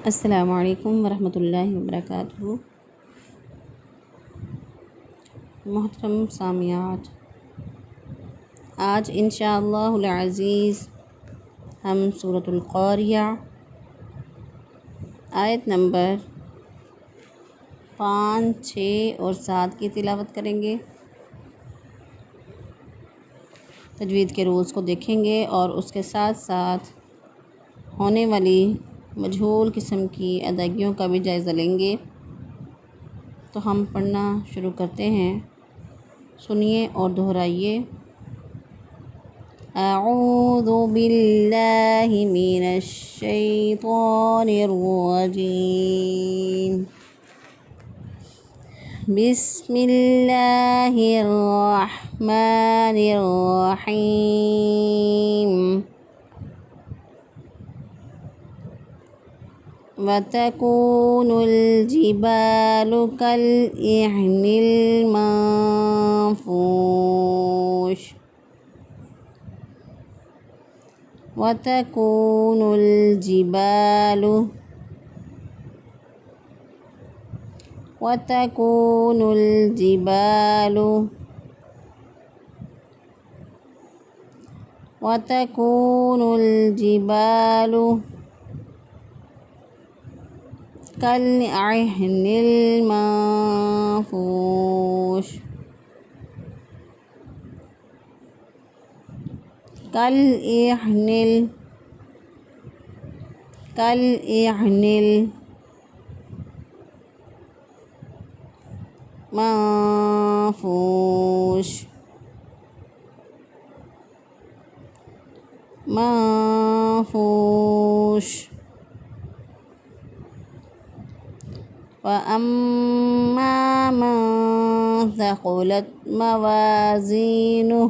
السلام علیکم ورحمۃ اللہ وبرکاتہ۔ محترم سامعات، آج انشاءاللہ العزیز ہم سورۃ القاریہ آیت نمبر 5، 6 اور 7 کی تلاوت کریں گے۔ تجوید کے رولز کو دیکھیں گے اور اس کے ساتھ ساتھ ہونے والی مجہول قسم کی ادائیگیوں کا بھی جائزہ لیں گے۔ تو ہم پڑھنا شروع کرتے ہیں، سنیے اور دہرائیے۔ اعوذ باللہ من الشیطان الرجیم، بسم اللہ الرحمن الرحیم۔ وَتَكُونُ الْجِبَالُ كَالْعِهْنِ الْمَنفُوشِ وَتَكُونُ الْجِبَالُ كالعهن المنفوش كالعهن المنفوش وَأَمَّا مَنْ ثَقُلَتْ مَوَازِينُهُ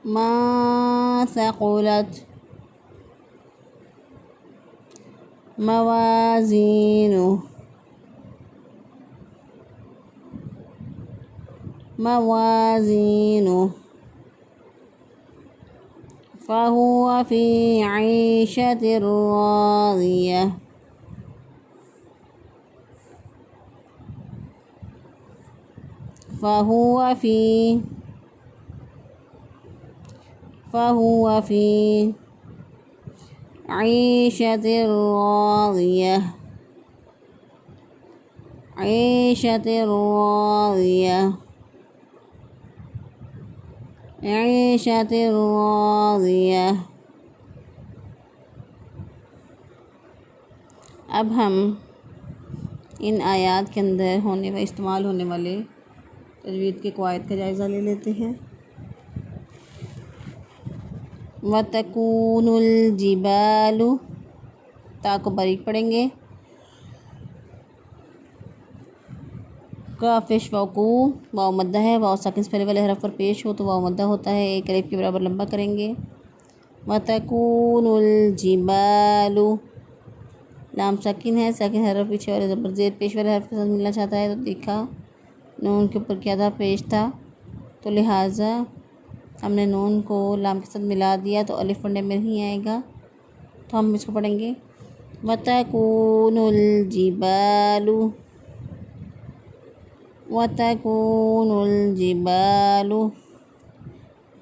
ما ثقلت موازينه فهو في عيشة راضية فهو في عيشة راضية۔ اب ہم ان آیات کے اندر استعمال ہونے والے تجوید کے قواعد کا جائزہ لے لیتے ہیں۔ وَتَكُونُ الْجِبَالُ، تا کو باریک پڑھیں گے۔ کاف پیش وقو، واو مدہ ہے، واو ساکن سے پہلے والے حرف پر پیش ہو تو واو مدہ ہوتا ہے، ایک الف کے برابر لمبا کریں گے۔ وَتَكُونُ الْجِبَالُ، لام ساکن ہے، ساکن حرف پیچھے والے زبر زیر پیش والے حرف کے ساتھ ملنا چاہتا ہے تو دیکھا نون کے اوپر کیا تھا، پیش تھا، تو لہٰذا ہم نے نون کو لام کے ساتھ ملا دیا تو الف پڑھنے میں نہیں آئے گا، تو ہم اس کو پڑھیں گے وَتَكُونُ الْجِبَالُ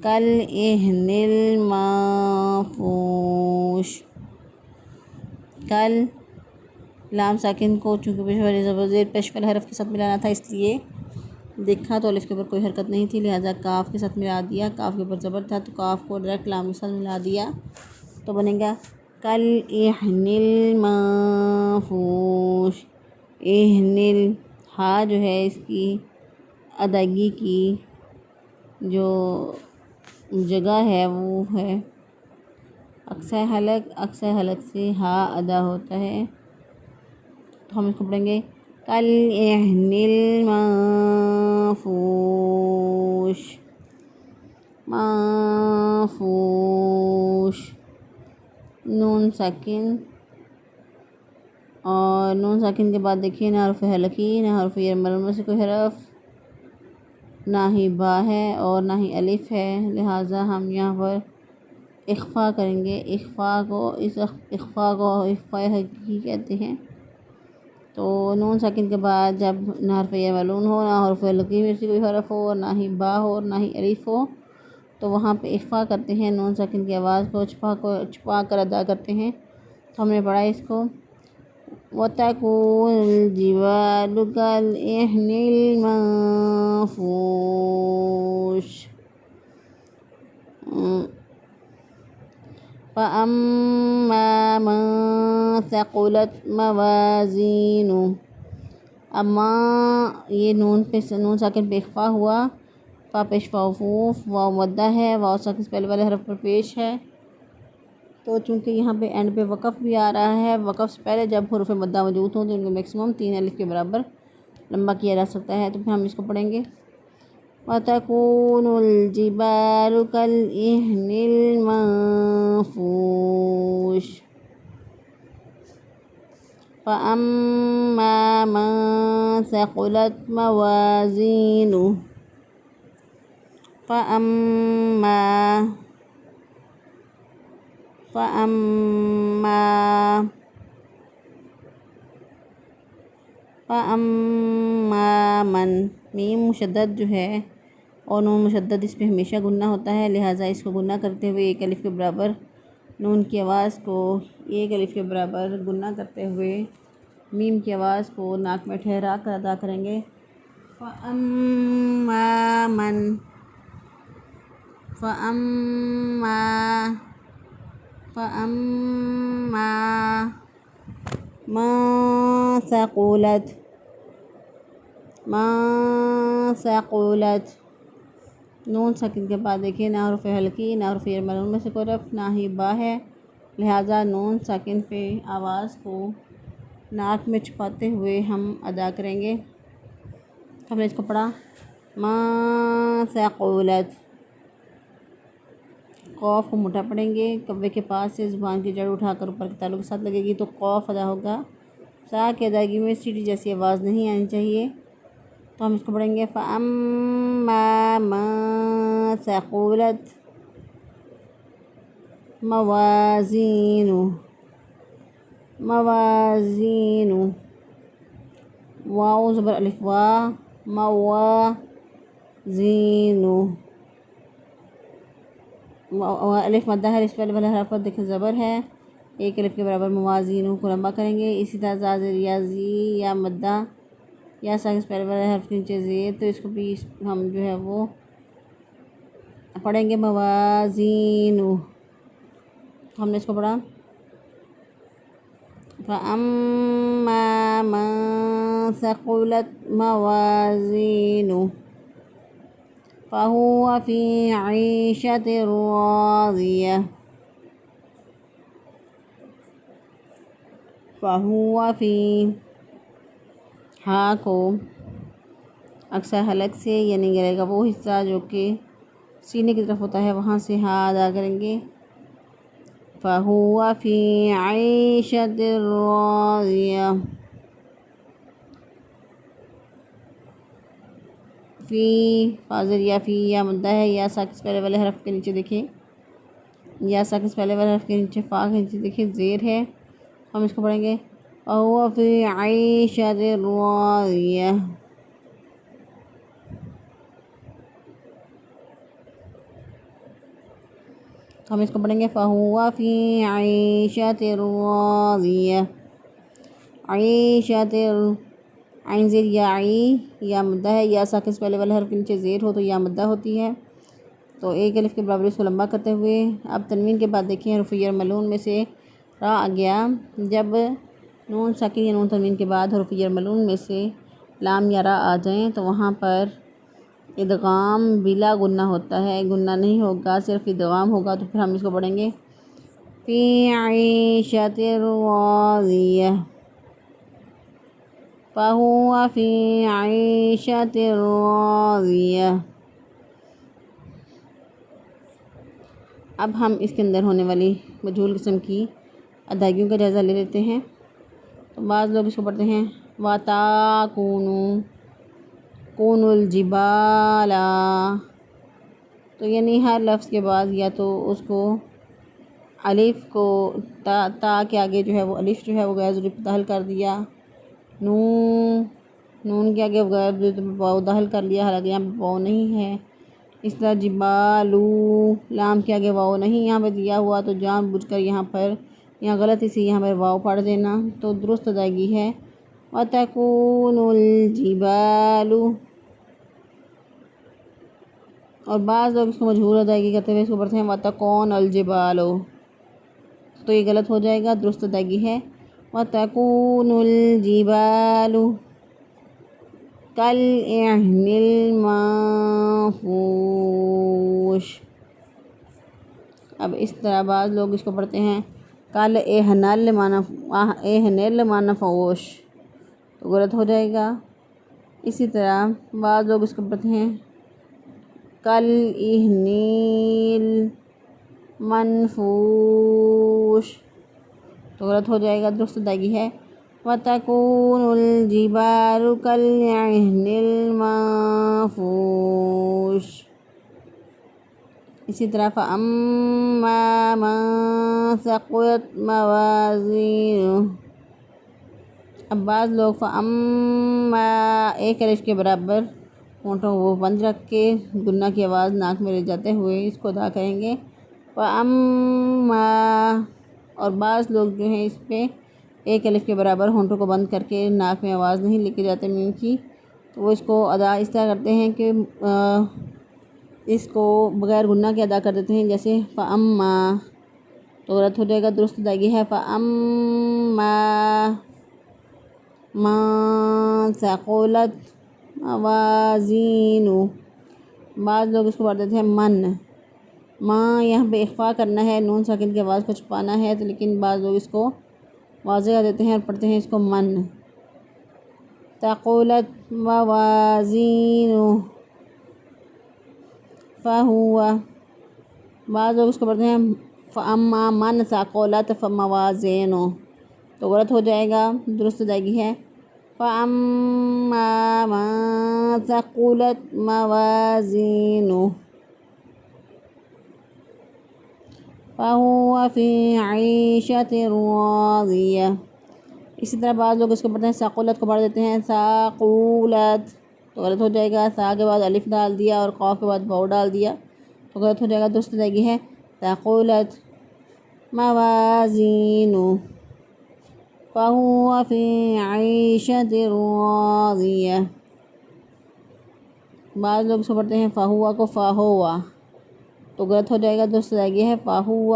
كَالْعِهْنِ الْمَنفُوشِ۔ کل لام ساکن کو چونکہ پیش والے زبر زیر پیش والے حرف کے ساتھ ملانا تھا، اس لیے دیکھا تو الف کے اوپر کوئی حرکت نہیں تھی، لہٰذا کاف کے ساتھ ملا دیا، کاف کے اوپر زبر تھا تو کاف کو ڈائریکٹ لام کے ساتھ ملا دیا تو بنے گا کَالْعِهْنِ الْمَنفُوشِ۔ ہا جو ہے اس کی ادائیگی کی جو جگہ ہے وہ ہے اقصی حلق سے ہا ادا ہوتا ہے، تو ہم اس کو پڑھیں گے کالعہن المنفوش، منفوش، نون ساکن، اور نون ساکن کے بعد دیکھیے نہ حرف حلقی نہ حرف مرموم میں سے کوئی حرف، نہ ہی با ہے اور نہ ہی الف ہے، لہٰذا ہم یہاں پر اخفا کریں گے۔ اخفا کو اخفاء حقیقی کہتے ہیں۔ تو نون ساکن کے بعد جب نہ حرف ملون ہو، نہ حرف حلقی میں سے کوئی حرف ہو، اور نہ ہی با ہو اور نہ ہی الف ہو، تو وہاں پہ اخفا کرتے ہیں، نون ساکن کی آواز کو چھپا کر ادا کرتے ہیں۔ تو ہم نے پڑھا اس کو وَتَكُونُ الْجِبَالُ كَالْعِهْنِ الْمَنفُوشِ فَأَمَّا مَنْ ثَقُلَتْ مَوَازِينُهُ، اما یہ نون ساکن پہ اخفا ہوا، فا پیش فوف، واو مدہ ہے، واو ساکن سے پہلے والے حرف پر پیش ہے، تو چونکہ یہاں پہ اینڈ پہ وقف بھی آ رہا ہے، وقف سے پہلے جب حروف مدہ موجود ہوں تو ان کو میکسیمم 3 الف کے برابر لمبا کیا جا سکتا ہے۔ تو پھر ہم اس کو پڑھیں گے وَتَكُونُ الْجِبَالُ كَالْعِهْنِ الْمَنفُوشِ فَأَمَّا مَنْ ثَقُلَتْ مَوَازِينُهُ، فَأَمَّا من، میم مشدد جو ہے اور نون مشدد اس پہ ہمیشہ گنہ ہوتا ہے، لہٰذا اس کو گنہ کرتے ہوئے ایک الف کے برابر نون کی آواز کو ایک الف کے برابر گنہ کرتے ہوئے میم کی آواز کو ناک میں ٹھہرا کر ادا کریں گے۔ فَأَمَّا مَن ثَقُلَتْ، نون ساکن کے بعد دیکھیے نہ حرف حلقی نہ حرف مرموم میں سے کوئی حرف، نہ ہی با ہے، لہٰذا نون ساکن پہ آواز کو ناک میں چھپاتے ہوئے ہم ادا کریں گے۔ ہم نے اس کو پڑھا مَن ثَقُلَتْ، قوف کو موٹا پڑھیں گے، کبے کے پاس سے زبان کی جڑ اٹھا کر اوپر کے تعلق کے ساتھ لگے گی تو قوف ادا ہوگا۔ سا کی ادائیگی میں سیٹی جیسی آواز نہیں آنی چاہیے۔ تو ہم اس کو پڑھیں گے فَأَمَّا مَن ثَقُلَتْ موازینُهُ، واو زبر الف وا، موازینُهُ، الف مدہ ہے، اس پہلے والا حرف پر دیکھیں زبر ہے، ایک الف کے برابر موازینُهُ کو لمبا کریں گے۔ اسی طرح زازر یا زی یا مدہ یا ساکن سے پہلے والے حرف کے نیچے زیر، تو اس کو بھی ہم جو ہے وہ پڑھیں گے موازینُهُ۔ تو ہم نے اس کو پڑھا فَأَمَّا مَن ثَقُلَتْ مَوَازِينُهُ فَهُوَ فِي عِيشَةٍ رَاضِيَةٍ، فَهُوَ فِي، ہا کو اکثر حلق سے یعنی گلے کا وہ حصہ جو کہ سینے کی طرف ہوتا ہے وہاں سے ہا ادا کریں گے۔ فَهُوَ فِي عِيشَةٍ رَاضِيَةٍ، فی فاضل یا فی یا مدہ ہے، یا ساکن سے پہلے والے حرف کے نیچے دیکھیں، یا ساکن سے پہلے والے حرف کے نیچے فا کے نیچے دیکھیں زیر ہے۔ ہم اس کو پڑھیں گے فَهُوَ فِي عِيشَةٍ رَاضِيَةٍ، ہم اس کو پڑھیں گے فَهُوَ فِي عِيشَةٍ رَاضِيَةٍ، عِيشَةٍ، عین زیر یا عی یا مدہ ہے، یا ساکن سے پہلے والے حرف کے نیچے زیر ہو تو یا مدہ ہوتی ہے، تو ایک الف کے برابر اس کو لمبا کرتے ہوئے اب تنوین کے بعد دیکھیں حرف ملون میں سے را آ گیا، جب نون ساکن یا نون تنوین کے بعد حرف ملون میں سے لام یا را آ جائیں تو وہاں پر ادغام بلا گنہ ہوتا ہے، گنہ نہیں ہوگا، صرف ادغام ہوگا۔ تو پھر ہم اس کو پڑھیں گے فِي عِيشَةٍ رَاضِيَةٍ، فَهُوَ فِي عِيشَةٍ راضية۔ اب ہم اس کے اندر ہونے والی مجہول قسم کی ادائیگیوں کا جائزہ لے لیتے ہیں۔ تو بعض لوگ اس کو پڑھتے ہیں وَتَكُونُ كُونُ الْجِبَالَ، تو یعنی ہر لفظ کے بعد یا تو اس کو الف کو تا کے آگے جو ہے وہ الف جو ہے وہ غیر ضروری داخل کر دیا، نون کے آگے غیر ضروری واو داخل کر لیا، حالانکہ یہاں پہ واو نہیں ہے۔ اس طرح جبالو، لام کے آگے واو نہیں یہاں پہ دیا ہوا، تو جان بوجھ کر یہاں غلطی سے یہاں پر واو پڑھ دینا، تو درست ادائیگی ہے وَتَكُونُ الْجِبَالُ۔ اور بعض لوگ اس کو مجہول ادائیگی کرتے ہوئے اس کو پڑھتے ہیں وَتَكُونُ الْجِبَالُ، تو یہ غلط ہو جائے گا، درست ادائیگی ہے وَتَكُونُ الْجِبَالُ كَالْعِهْنِ الْمَنفُوشِ۔ اب اس طرح بعض لوگ اس کو پڑھتے ہیں كَالْعِهْنِ الْمَنفُوشِ، تو غلط ہو جائے گا۔ اسی طرح بعض لوگ اس کو پڑھتے ہیں كَالْعِهْنِ الْمَنفُوشِ، تو غلط ہو جائے گا، درست ادائیگی ہے وَتَكُونُ الْجِبَالُ كَالْعِهْنِ الْمَنفُوشِ۔ اسی طرح فَأَمَّا مَن ثَقُلَتْ مَوَازِينُهُ، اب بعض لوگ فَأَمَّا ایک الف کے برابر ہونٹوں کو بند رکھ کے گنہ کی آواز ناک میں لے جاتے ہوئے اس کو ادا کریں گے فَأَمَّا، اور بعض لوگ جو ہیں اس پہ ایک الف کے برابر ہونٹوں کو بند کر کے ناک میں آواز نہیں لے کے جاتے میم کی، تو وہ اس کو ادا اس طرح کرتے ہیں کہ اس کو بغیر گنہ کے ادا کر دیتے ہیں، جیسے فَأَمَّا، تو غلط ہو جائے گا، درست ادائیگی ہے فَأَمَّا مَن ثَقُلَتْ موازینُهُ۔ بعض لوگ اس کو پڑھ دیتے ہیں ماں، یہاں پہ اخفا کرنا ہے، نون ساکن کی آواز کو چھپانا ہے، تو لیکن بعض لوگ اس کو واضح کر دیتے ہیں اور پڑھتے ہیں اس کو من ثقلت موازینُهُ فَهُوَ، بعض لوگ اس کو پڑھتے ہیں فَأَمَّا مَن ثَقُلَتْ موازینُهُ، تو غلط ہو جائے گا، درست ادائیگی ہے فَأَمَّا مَن ثَقُلَتْ موازینُهُ فَهُوَ فِي عِيشَةٍ راضية۔ اسی طرح بعض لوگ اس کو پڑھتے ہیں ثقلت کو پڑھ دیتے ہیں ثقولت، تو غلط ہو جائے گا، ثا کے بعد الف ڈال دیا اور قاف کے بعد واو ڈال دیا، تو غلط ہو جائے گا، درست ادائیگی ہے ثقلت موازینُهُ فَهُوَ فِي عِيشَةٍ راضية۔ بعض لوگ اس کو پڑھتے ہیں فَهُوَ کو فَهُوَ، تو غلط ہو جائے گا، درست ادائیگی ہے فَهُوَ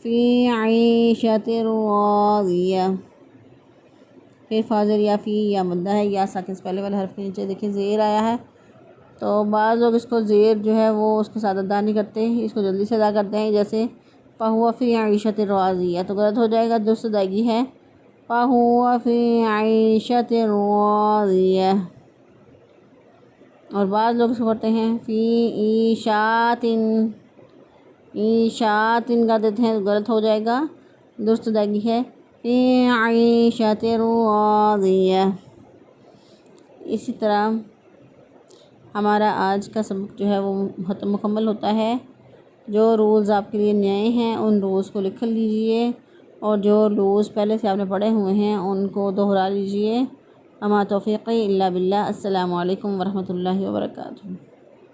فِي عِيشَةٍ راضية۔ پھر فاضل یا فی یا مدہ ہے، یا ساکن سے پہلے والے حرف کے نیچے دیکھیں زیر آیا ہے، تو بعض لوگ اس کو زیر جو ہے وہ اس کے ساتھ ادا نہیں کرتے، اس کو جلدی سے ادا کرتے ہیں، جیسے فَهُوَ فِي عِيشَةٍ راضية، تو غلط ہو جائے گا، درست ادائیگی ہے فَهُوَ فِي عِيشَةٍ راضية۔ اور بعض لوگ اس کو پڑھتے ہیں فی ایشاتن کر دیتے ہیں، غلط ہو جائے گا، درست ادائیگی ہے فی عیشۃ راضیہ۔ اسی طرح ہمارا آج کا سبق جو ہے وہ مکمل ہوتا ہے۔ جو رولز آپ کے لیے نئے ہیں ان رولز کو لکھ لیجئے، اور جو رولز پہلے سے آپ نے پڑھے ہوئے ہیں ان کو دہرا لیجئے۔ وما توفیقی الا باللہ۔ السلام علیکم ورحمۃ اللہ وبرکاتہ۔